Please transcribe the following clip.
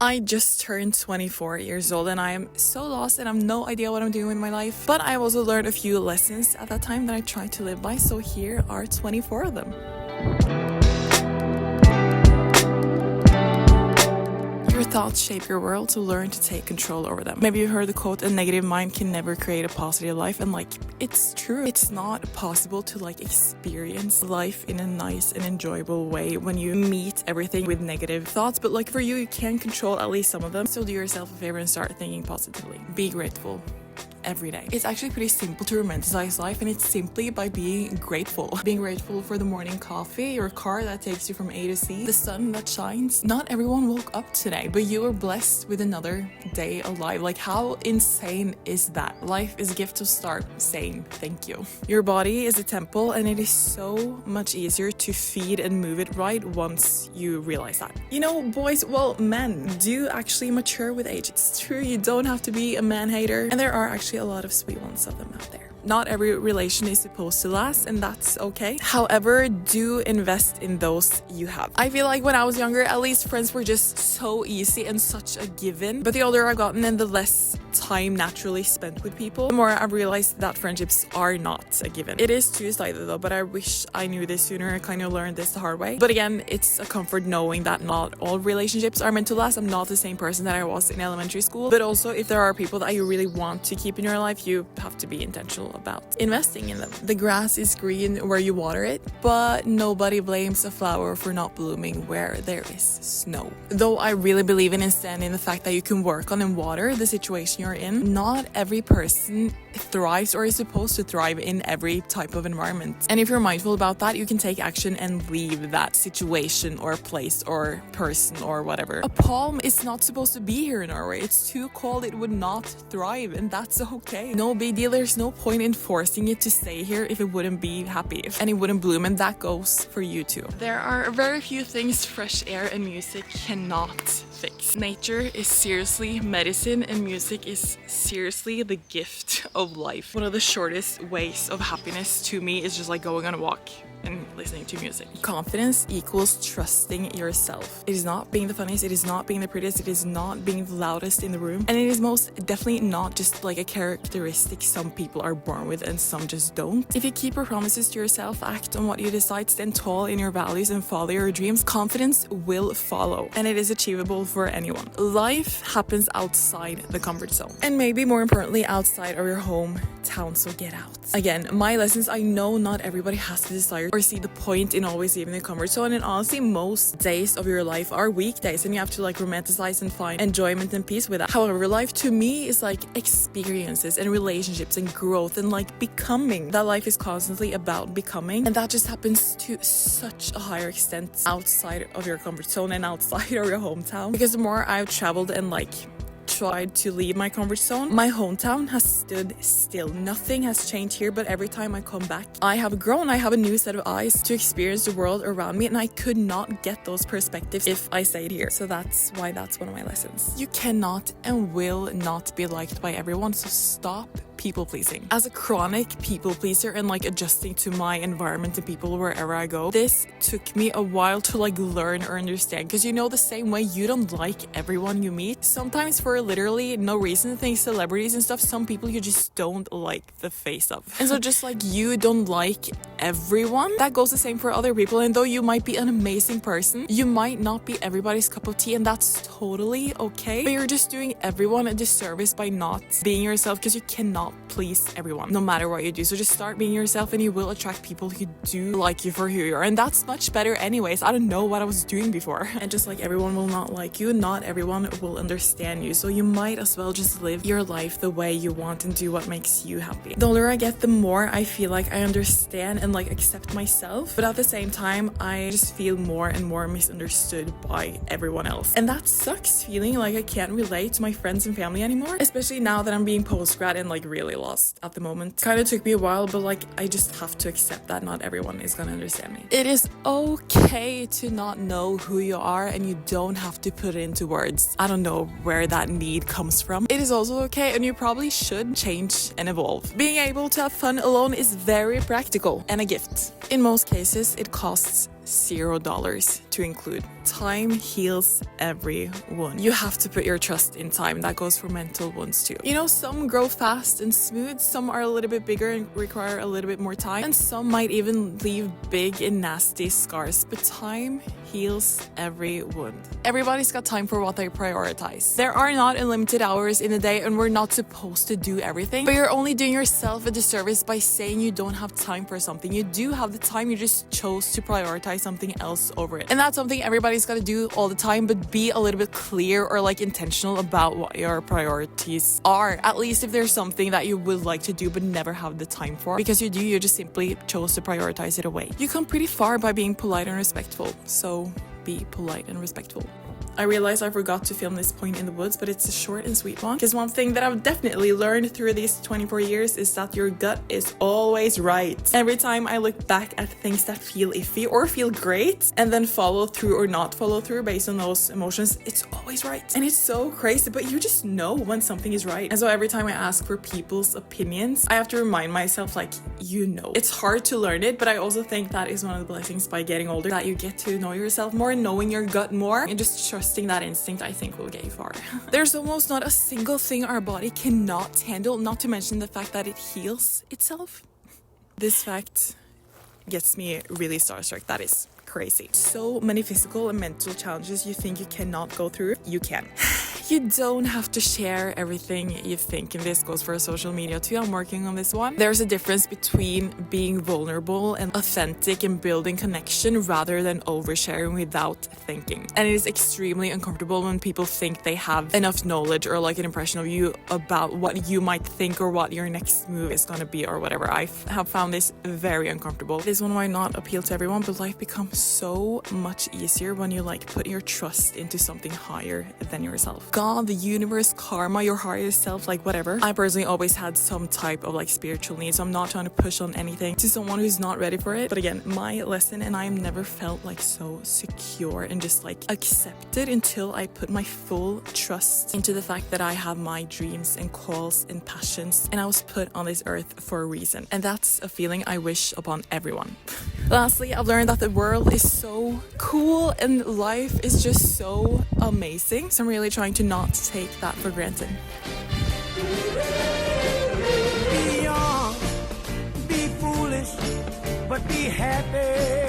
I just turned 24 years old and I am so lost and I have no idea what I'm doing with my life. But I've also learned a few lessons at that time that I tried to live by, so here are 24 of them. Your thoughts shape your world, so learn to take control over them. Maybe you heard the quote, a negative mind can never create a positive life, and it's true. It's not possible to experience life in a nice and enjoyable way when you meet everything with negative thoughts, but for you can control at least some of them. So do yourself a favor and start thinking positively. Be grateful every day. It's actually pretty simple to romanticize life, and it's simply by being grateful. Being grateful for the morning coffee, your car that takes you from A to C, the sun that shines. Not everyone woke up today, but you are blessed with another day alive. How insane is that? Life is a gift, to start saying thank you. Your body is a temple, and it is so much easier to feed and move it right once you realize that. Boys, men do actually mature with age. It's true, you don't have to be a man hater, and there are actually a lot of sweet ones of them out there. Not every relation is supposed to last, and that's okay. However, do invest in those you have. I feel like when I was younger, at least friends were just so easy and such a given. But the older I've gotten and the less time naturally spent with people, the more I've realized that friendships are not a given. It is two-sided though, but I wish I knew this sooner. I kind of learned this the hard way. But again, it's a comfort knowing that not all relationships are meant to last. I'm not the same person that I was in elementary school. But also, if there are people that you really want to keep in your life, you have to be intentional about investing in them. The grass is green where you water it, but nobody blames a flower for not blooming where there is snow. Though I really believe in and stand in the fact that you can work on and water the situation you're in, not every person thrives or is supposed to thrive in every type of environment. And if you're mindful about that, you can take action and leave that situation or place or person or whatever. A palm is not supposed to be here in Norway. It's too cold, it would not thrive, and that's okay. No big deal. There's no point in forcing it to stay here if it wouldn't be happy and it wouldn't bloom, and that goes for you too. There are very few things fresh air and music cannot fix. Nature is seriously medicine, and music is seriously the gift of life. One of the shortest ways of happiness to me is just going on a walk and listening to music. Confidence equals trusting yourself. It is not being the funniest, it is not being the prettiest, it is not being the loudest in the room, and it is most definitely not just a characteristic some people are born with and some just don't. If you keep your promises to yourself, act on what you decide, stand tall in your values and follow your dreams, confidence will follow, and it is achievable for anyone. Life happens outside the comfort zone, and maybe more importantly outside of your hometown, so get out. Again, my lessons, I know not everybody has the desire or see the point in always leaving the comfort zone, and honestly most days of your life are weekdays and you have to romanticize and find enjoyment and peace with that. However, life to me is experiences and relationships and growth and becoming. That life is constantly about becoming, and that just happens to such a higher extent outside of your comfort zone and outside of your hometown, because the more I've traveled and tried to leave my comfort zone, my hometown has stood still. Nothing has changed here, but every time I come back, I have grown. I have a new set of eyes to experience the world around me, and I could not get those perspectives if I stayed here. So that's why that's one of my lessons. You cannot and will not be liked by everyone, so stop people pleasing. As a chronic people pleaser and adjusting to my environment and people wherever I go, this took me a while to learn or understand, because the same way you don't like everyone you meet, sometimes for literally no reason, things, celebrities and stuff, some people you just don't like the face of. And so just you don't like everyone, that goes the same for other people. And though you might be an amazing person, you might not be everybody's cup of tea, and that's totally okay. But you're just doing everyone a disservice by not being yourself, because you cannot please everyone no matter what you do. So just start being yourself and you will attract people who do like you for who you are, and that's much better anyways. I don't know what I was doing before. And just everyone will not like you, not everyone will understand you, so you might as well just live your life the way you want and do what makes you happy. The older I get, the more I feel I understand and accept myself, but at the same time I just feel more and more misunderstood by everyone else, and that sucks, feeling I can't relate to my friends and family anymore, especially now that I'm being postgrad and really lost at the moment. Kind of took me a while, but I just have to accept that not everyone is gonna understand me. It is okay to not know who you are, and you don't have to put it into words. I don't know where that need comes from. It is also okay, and you probably should change and evolve. Being able to have fun alone is very practical and a gift. In most cases, it costs $0 to include. Time heals everyone. You have to put your trust in time. That goes for mental ones too. You know, some grow fast and smooth, some are a little bit bigger and require a little bit more time, and some might even leave big and nasty scars. But time heals every wound. Everybody's got time for what they prioritize. There are not unlimited hours in a day, and we're not supposed to do everything, but you're only doing yourself a disservice by saying you don't have time for something. You do have the time, you just chose to prioritize something else over it. And that's something everybody's got to do all the time, but be a little bit clear or like intentional about what your priorities are. At least if there's something that you would like to do but never have the time for, because you just simply chose to prioritize it away. You come pretty far by being polite and respectful, so be polite and respectful. I realized I forgot to film this point in the woods, but it's a short and sweet one. Because one thing that I've definitely learned through these 24 years is that your gut is always right. Every time I look back at things that feel iffy or feel great and then follow through or not follow through based on those emotions, it's always right. And it's so crazy, but you just know when something is right. And so every time I ask for people's opinions, I have to remind myself, like, you know. It's hard to learn it, but I also think that is one of the blessings by getting older, that you get to know yourself more, knowing your gut more, and just trusting that instinct, I think, will get you far. There's almost not a single thing our body cannot handle, not to mention the fact that it heals itself. This fact gets me really starstruck. That is crazy. So many physical and mental challenges you think you cannot go through, you can. You don't have to share everything you think, and this goes for social media too. I'm working on this one. There's a difference between being vulnerable and authentic and building connection rather than oversharing without thinking. And it is extremely uncomfortable when people think they have enough knowledge or like an impression of you about what you might think or what your next move is going to be or whatever. I have found this very uncomfortable. This one might not appeal to everyone, but life becomes so much easier when you like put your trust into something higher than yourself. God, the universe, karma, your higher self, like whatever. I personally always had some type of like spiritual needs, so I'm not trying to push on anything to someone who's not ready for it. But again, my lesson, and I have never felt like so secure and just like accepted until I put my full trust into the fact that I have my dreams and calls and passions, and I was put on this earth for a reason. And that's a feeling I wish upon everyone. Lastly, I've learned that the world is so cool and life is just so amazing. So I'm really trying to not take that for granted. Be young, be foolish, but be happy.